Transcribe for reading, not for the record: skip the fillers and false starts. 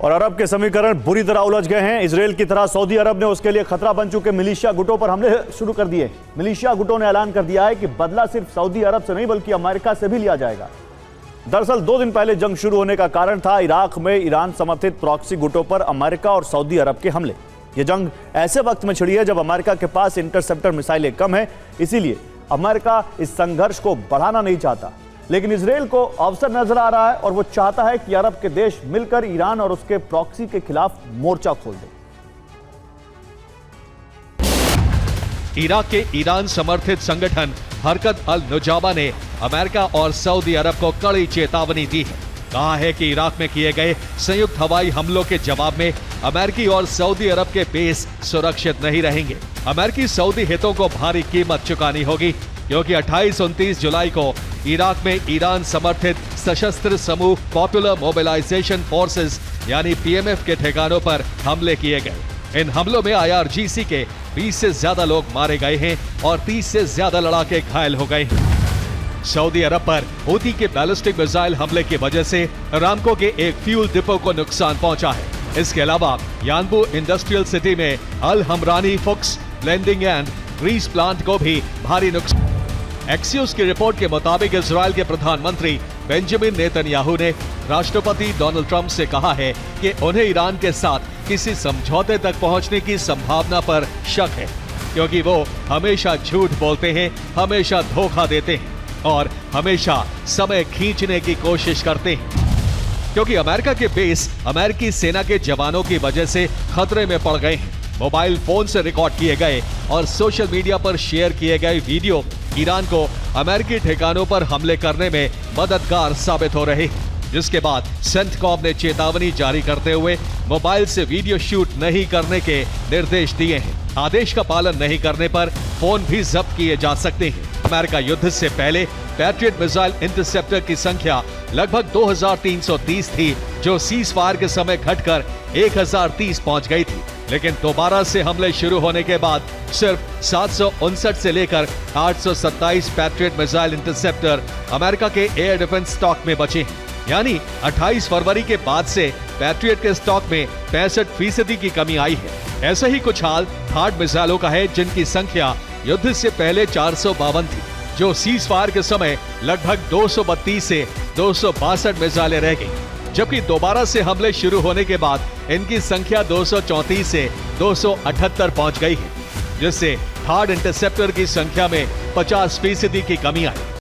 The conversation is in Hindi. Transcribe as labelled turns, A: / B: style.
A: और अरब के समीकरण बुरी तरह उलझ गए हैं। इजरायल की तरह सऊदी अरब ने उसके लिए खतरा बन चुके मिलिशिया गुटों पर हमले शुरू कर दिए। मिलिशिया गुटों ने ऐलान कर दिया है कि बदला सिर्फ सऊदी अरब से नहीं बल्कि अमेरिका से भी लिया जाएगा। दरअसल 2 दिन पहले जंग शुरू होने का कारण था इराक में ईरान समर्थित प्रॉक्सी गुटों पर अमेरिका और सऊदी अरब के हमले। यह जंग ऐसे वक्त में छिड़ी है जब अमेरिका के पास इंटरसेप्टर मिसाइलें कम है, इसीलिए अमेरिका इस संघर्ष को बढ़ाना नहीं चाहता। लेकिन इजरायल को अवसर नजर आ रहा है और वो चाहता है कि अरब के देश मिलकर ईरान और उसके प्रॉक्सी के खिलाफ मोर्चा खोल दें।
B: इराक के ईरान समर्थित संगठन हरकत अल नुजाबा ने अमेरिका और सऊदी अरब को कड़ी चेतावनी दी है। कहा है कि इराक में किए गए संयुक्त हवाई हमलों के जवाब में अमेरिकी और सऊदी अरब के बेस सुरक्षित नहीं रहेंगे। अमेरिकी सऊदी हितों को भारी कीमत चुकानी होगी, क्योंकि 28-29 जुलाई को इराक में ईरान समर्थित सशस्त्र समूह पॉपुलर मोबिलाइजेशन फोर्सेस यानी पीएमएफ के ठिकानों पर हमले किए गए। इन हमलों में IRGC के 20 से ज्यादा लोग मारे गए हैं और 30 से ज्यादा लड़ाके घायल हो गए हैं। सऊदी अरब पर हूती के बैलिस्टिक मिसाइल हमले की वजह से अरामको के एक फ्यूल डिपो को नुकसान पहुंचा है। इसके अलावा यानबू इंडस्ट्रियल सिटी में Al Hamrani Fuchs blending and grease plant को भी भारी नुकसान। एक्सियोस की रिपोर्ट के मुताबिक इजरायल के प्रधानमंत्री बेंजामिन नेतन्याहू ने राष्ट्रपति डोनाल्ड ट्रंप से कहा है कि उन्हें ईरान के साथ किसी समझौते तक पहुंचने की संभावना पर शक है, क्योंकि वो हमेशा झूठ बोलते हैं, हमेशा धोखा देते हैं और हमेशा समय खींचने की कोशिश करते हैं। क्योंकि अमेरिका के बेस अमेरिकी सेना के जवानों की वजह से खतरे में पड़ गए हैं। मोबाइल फोन से रिकॉर्ड किए गए और सोशल मीडिया पर शेयर किए गए वीडियो ईरान को अमेरिकी ठिकानों पर हमले करने में मददगार साबित हो रहे हैं, जिसके बाद सेंटकॉम ने चेतावनी जारी करते हुए मोबाइल से वीडियो शूट नहीं करने के निर्देश दिए हैं। आदेश का पालन नहीं करने पर फोन भी जब्त किए जा सकते हैं। अमेरिका युद्ध से पहले पैट्रियट मिसाइल इंटरसेप्टर की संख्या लगभग 2330 थी, जो सीज फायर के समय घटकर 1030 पहुंच गई थी। लेकिन दोबारा से हमले शुरू होने के बाद सिर्फ 759 से लेकर 827 पैट्रियट मिसाइल इंटरसेप्टर अमेरिका के एयर डिफेंस स्टॉक में बचे हैं। यानी 28 फरवरी के बाद से पैट्रियट के स्टॉक में 65% की कमी आई है। ऐसा ही कुछ हाल थार्ड मिसाइलों का है, जिनकी संख्या युद्ध से पहले 452 थी, जो सीज फायर के समय लगभग 232 से 262 मिसाइलें रह गई। जबकि दोबारा से हमले शुरू होने के बाद इनकी संख्या 234 से 278 पहुंच गई है, जिससे थर्ड इंटरसेप्टर की संख्या में 50% की कमी आई।